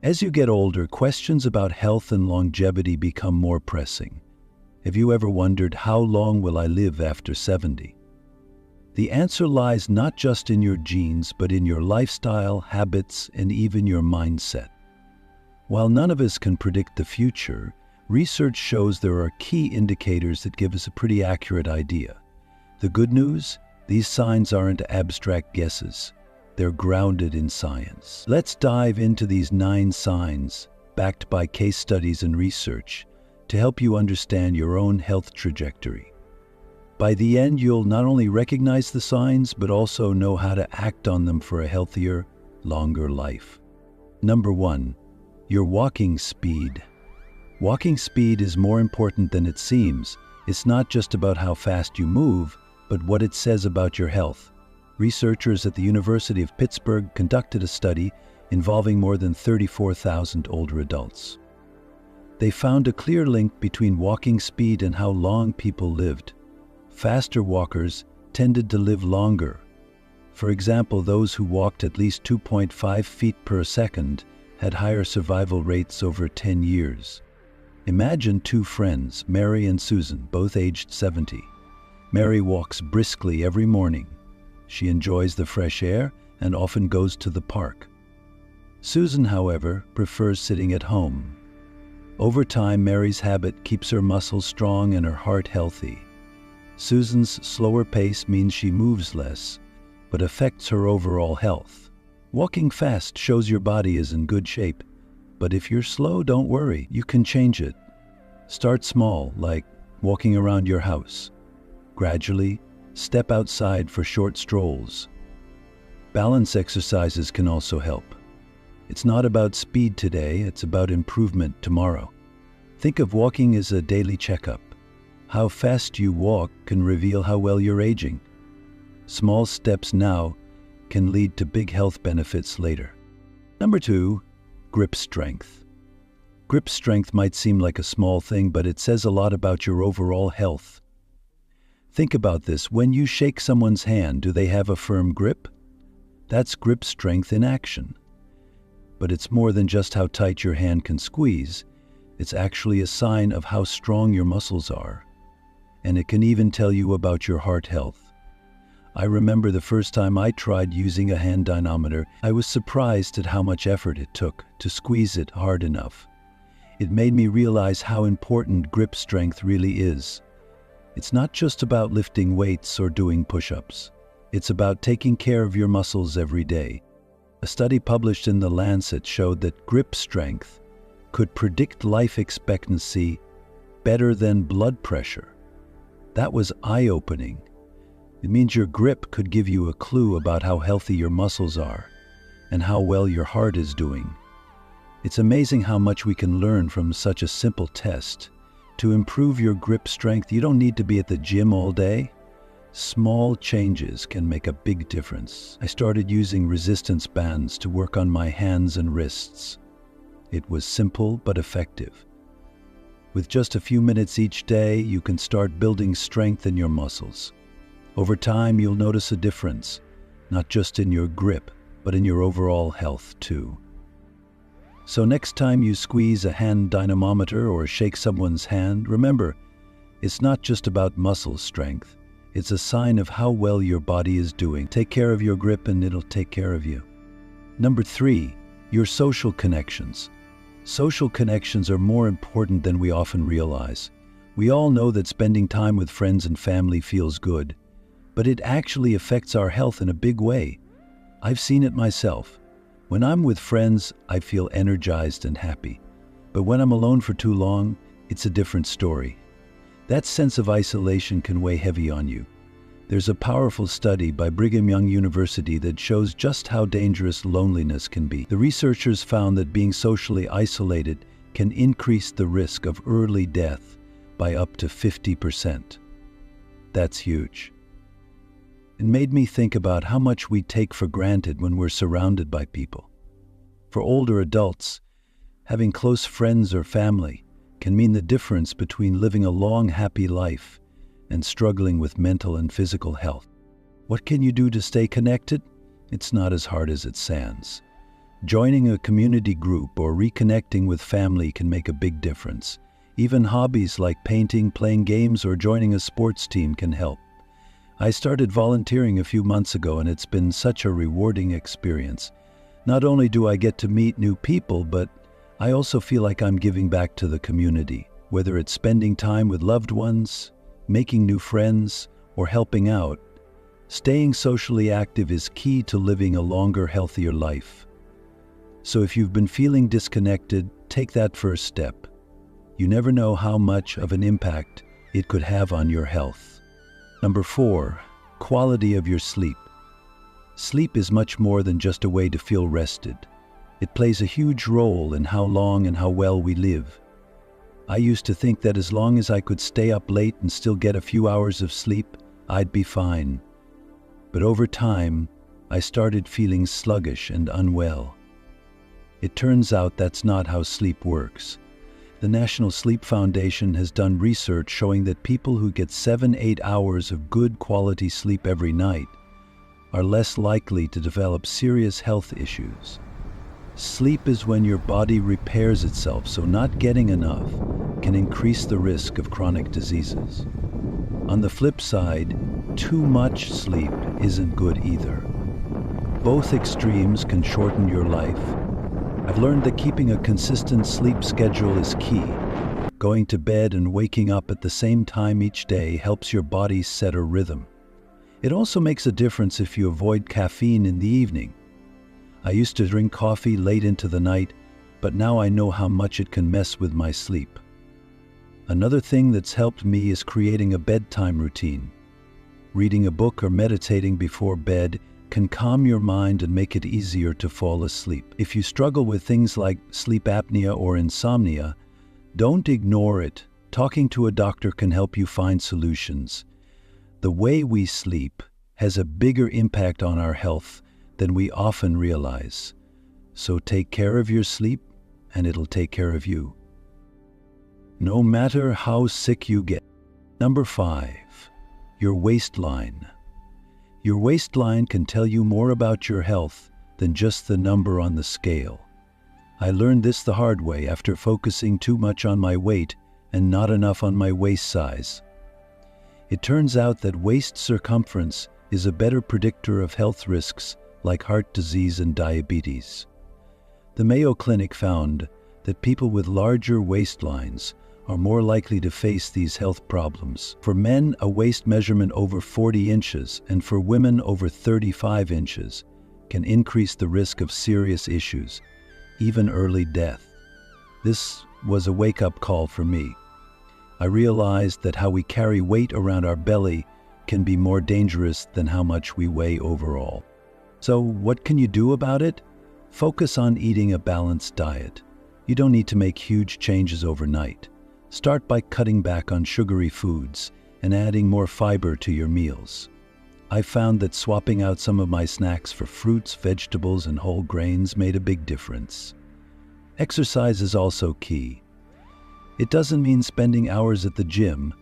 As you get older, questions about health and longevity become more pressing. Have you ever wondered, how long will I live after 70? The answer lies not just in your genes, but in your lifestyle, habits, and even your mindset. While none of us can predict the future, research shows there are key indicators that give us a pretty accurate idea. The good news? These signs aren't abstract guesses. They're grounded in science. Let's dive into these 9 signs, backed by case studies and research, to help you understand your own health trajectory. By the end, you'll not only recognize the signs, but also know how to act on them for a healthier, longer life. Number 1, your walking speed. Walking speed is more important than it seems. It's not just about how fast you move, but what it says about your health. Researchers at the University of Pittsburgh conducted a study involving more than 34,000 older adults. They found a clear link between walking speed and how long people lived. Faster walkers tended to live longer. For example, those who walked at least 2.5 feet per second had higher survival rates over 10 years. Imagine 2 friends, Mary and Susan, both aged 70. Mary walks briskly every morning. She enjoys the fresh air and often goes to the park. Susan, however, prefers sitting at home. Over time, Mary's habit keeps her muscles strong and her heart healthy. Susan's slower pace means she moves less, but affects her overall health. Walking fast shows your body is in good shape, but if you're slow, don't worry, you can change it. Start small, like walking around your house. Gradually, step outside for short strolls. Balance exercises can also help. It's not about speed today, it's about improvement tomorrow. Think of walking as a daily checkup. How fast you walk can reveal how well you're aging. Small steps now can lead to big health benefits later. Number 2, grip strength. Grip strength might seem like a small thing, but it says a lot about your overall health. Think about this. When you shake someone's hand, do they have a firm grip? That's grip strength in action. But it's more than just how tight your hand can squeeze. It's actually a sign of how strong your muscles are. And it can even tell you about your heart health. I remember the first time I tried using a hand dynamometer, I was surprised at how much effort it took to squeeze it hard enough. It made me realize how important grip strength really is. It's not just about lifting weights or doing push-ups. It's about taking care of your muscles every day. A study published in The Lancet showed that grip strength could predict life expectancy better than blood pressure. That was eye-opening. It means your grip could give you a clue about how healthy your muscles are and how well your heart is doing. It's amazing how much we can learn from such a simple test. To improve your grip strength, you don't need to be at the gym all day. Small changes can make a big difference. I started using resistance bands to work on my hands and wrists. It was simple but effective. With just a few minutes each day, you can start building strength in your muscles. Over time, you'll notice a difference, not just in your grip, but in your overall health too. So next time you squeeze a hand dynamometer or shake someone's hand, remember, it's not just about muscle strength. It's a sign of how well your body is doing. Take care of your grip and it'll take care of you. Number 3, your social connections. Social connections are more important than we often realize. We all know that spending time with friends and family feels good, but it actually affects our health in a big way. I've seen it myself. When I'm with friends, I feel energized and happy. But when I'm alone for too long, it's a different story. That sense of isolation can weigh heavy on you. There's a powerful study by Brigham Young University that shows just how dangerous loneliness can be. The researchers found that being socially isolated can increase the risk of early death by up to 50%. That's huge. It made me think about how much we take for granted when we're surrounded by people. For older adults, having close friends or family can mean the difference between living a long, happy life and struggling with mental and physical health. What can you do to stay connected? It's not as hard as it sounds. Joining a community group or reconnecting with family can make a big difference. Even hobbies like painting, playing games, or joining a sports team can help. I started volunteering a few months ago, and it's been such a rewarding experience. Not only do I get to meet new people, but I also feel like I'm giving back to the community, whether it's spending time with loved ones, making new friends, or helping out. Staying socially active is key to living a longer, healthier life. So if you've been feeling disconnected, take that first step. You never know how much of an impact it could have on your health. Number 4, quality of your sleep. Sleep is much more than just a way to feel rested. It plays a huge role in how long and how well we live. I used to think that as long as I could stay up late and still get a few hours of sleep, I'd be fine. But over time, I started feeling sluggish and unwell. It turns out that's not how sleep works. The National Sleep Foundation has done research showing that people who get 7-8 hours of good quality sleep every night are less likely to develop serious health issues. Sleep is when your body repairs itself, so not getting enough can increase the risk of chronic diseases. On the flip side, too much sleep isn't good either. Both extremes can shorten your life. I've learned that keeping a consistent sleep schedule is key. Going to bed and waking up at the same time each day helps your body set a rhythm. It also makes a difference if you avoid caffeine in the evening. I used to drink coffee late into the night, but now I know how much it can mess with my sleep. Another thing that's helped me is creating a bedtime routine. Reading a book or meditating before bed can calm your mind and make it easier to fall asleep. If you struggle with things like sleep apnea or insomnia, don't ignore it. Talking to a doctor can help you find solutions. The way we sleep has a bigger impact on our health than we often realize. So take care of your sleep, and it'll take care of you, no matter how sick you get. Number 5, your waistline. Your waistline can tell you more about your health than just the number on the scale. I learned this the hard way after focusing too much on my weight and not enough on my waist size. It turns out that waist circumference is a better predictor of health risks like heart disease and diabetes. The Mayo Clinic found that people with larger waistlines are more likely to face these health problems. For men, a waist measurement over 40 inches and for women over 35 inches can increase the risk of serious issues, even early death. This was a wake-up call for me. I realized that how we carry weight around our belly can be more dangerous than how much we weigh overall. So what can you do about it? Focus on eating a balanced diet. You don't need to make huge changes overnight. Start by cutting back on sugary foods and adding more fiber to your meals. I found that swapping out some of my snacks for fruits, vegetables, and whole grains made a big difference. Exercise is also key. It doesn't mean spending hours at the gym,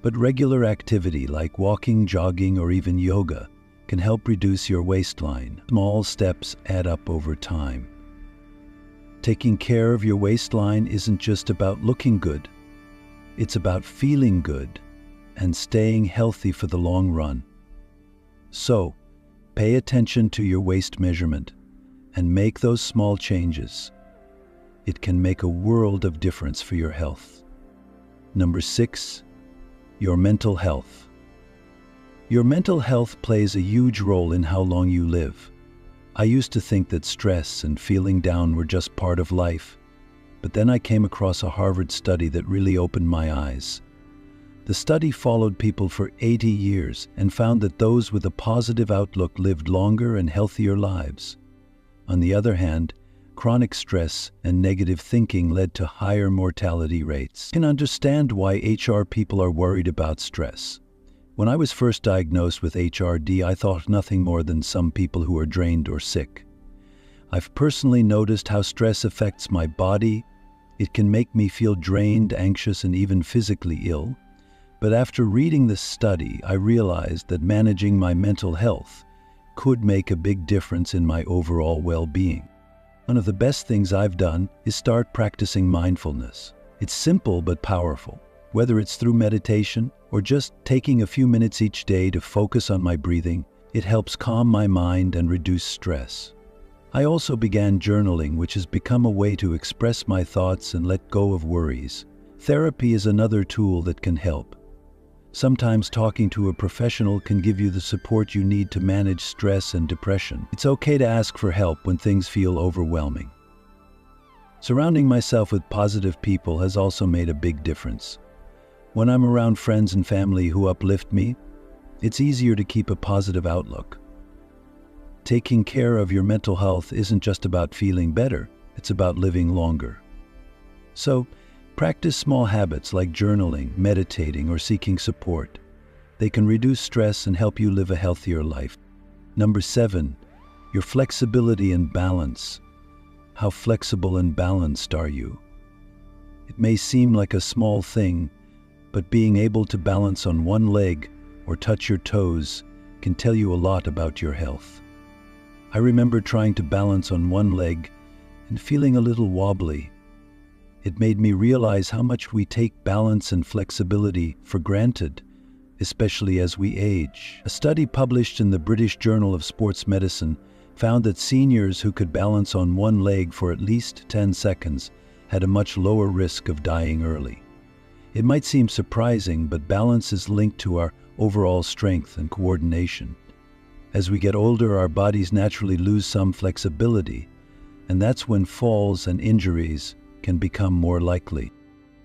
but regular activity like walking, jogging, or even yoga can help reduce your waistline. Small steps add up over time. Taking care of your waistline isn't just about looking good. It's about feeling good and staying healthy for the long run. So, pay attention to your waist measurement and make those small changes. It can make a world of difference for your health. Number 6, your mental health. Your mental health plays a huge role in how long you live. I used to think that stress and feeling down were just part of life, but then I came across a Harvard study that really opened my eyes. The study followed people for 80 years and found that those with a positive outlook lived longer and healthier lives. On the other hand, chronic stress and negative thinking led to higher mortality rates. You can understand why HR people are worried about stress. When I was first diagnosed with HRD, I thought nothing more than some people who are drained or sick. I've personally noticed how stress affects my body. It can make me feel drained, anxious, and even physically ill. But after reading this study, I realized that managing my mental health could make a big difference in my overall well-being. One of the best things I've done is start practicing mindfulness. It's simple but powerful. Whether it's through meditation or just taking a few minutes each day to focus on my breathing, it helps calm my mind and reduce stress. I also began journaling, which has become a way to express my thoughts and let go of worries. Therapy is another tool that can help. Sometimes talking to a professional can give you the support you need to manage stress and depression. It's okay to ask for help when things feel overwhelming. Surrounding myself with positive people has also made a big difference. When I'm around friends and family who uplift me, it's easier to keep a positive outlook. Taking care of your mental health isn't just about feeling better, it's about living longer. So, practice small habits like journaling, meditating, or seeking support. They can reduce stress and help you live a healthier life. Number 7, your flexibility and balance. How flexible and balanced are you? It may seem like a small thing, but being able to balance on one leg or touch your toes can tell you a lot about your health. I remember trying to balance on one leg and feeling a little wobbly. It made me realize how much we take balance and flexibility for granted, especially as we age. A study published in the British Journal of Sports Medicine found that seniors who could balance on one leg for at least 10 seconds had a much lower risk of dying early. It might seem surprising, but balance is linked to our overall strength and coordination. As we get older, our bodies naturally lose some flexibility, and that's when falls and injuries can become more likely.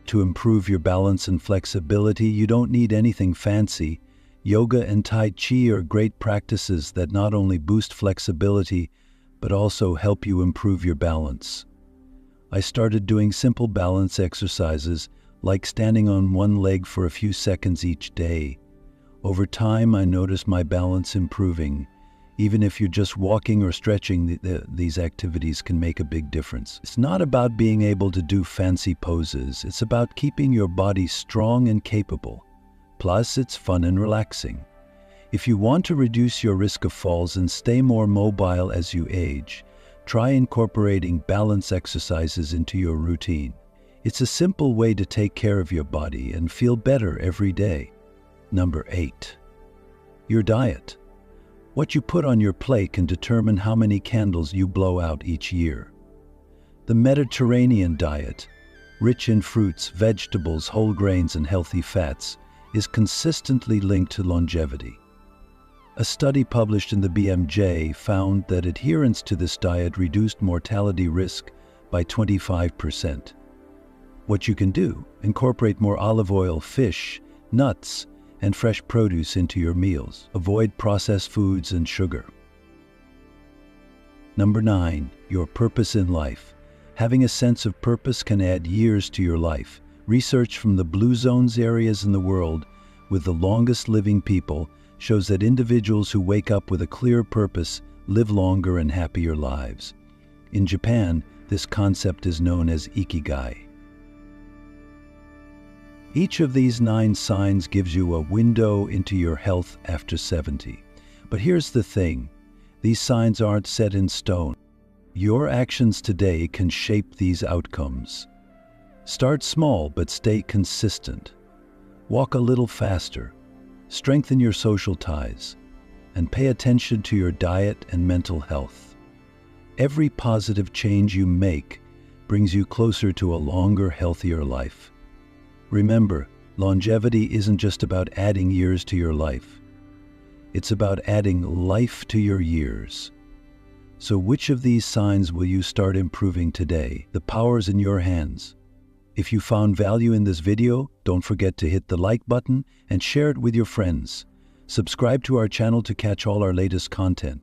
To improve your balance and flexibility, you don't need anything fancy. Yoga and Tai Chi are great practices that not only boost flexibility, but also help you improve your balance. I started doing simple balance exercises like standing on one leg for a few seconds each day. Over time, I noticed my balance improving. Even if you're just walking or stretching, these activities can make a big difference. It's not about being able to do fancy poses. It's about keeping your body strong and capable. Plus, it's fun and relaxing. If you want to reduce your risk of falls and stay more mobile as you age, try incorporating balance exercises into your routine. It's a simple way to take care of your body and feel better every day. Number 8, your diet. What you put on your plate can determine how many candles you blow out each year. The Mediterranean diet, rich in fruits, vegetables, whole grains, and healthy fats, is consistently linked to longevity. A study published in the BMJ found that adherence to this diet reduced mortality risk by 25%. What you can do: incorporate more olive oil, fish, nuts, and fresh produce into your meals. Avoid processed foods and sugar. Number 9, your purpose in life. Having a sense of purpose can add years to your life. Research from the Blue Zones areas in the world with the longest living people shows that individuals who wake up with a clear purpose live longer and happier lives. In Japan, this concept is known as Ikigai. Each of these 9 signs gives you a window into your health after 70. But here's the thing, these signs aren't set in stone. Your actions today can shape these outcomes. Start small but stay consistent. Walk a little faster, strengthen your social ties, and pay attention to your diet and mental health. Every positive change you make brings you closer to a longer, healthier life. Remember, longevity isn't just about adding years to your life. It's about adding life to your years. So which of these signs will you start improving today? The power's in your hands. If you found value in this video, don't forget to hit the like button and share it with your friends. Subscribe to our channel to catch all our latest content.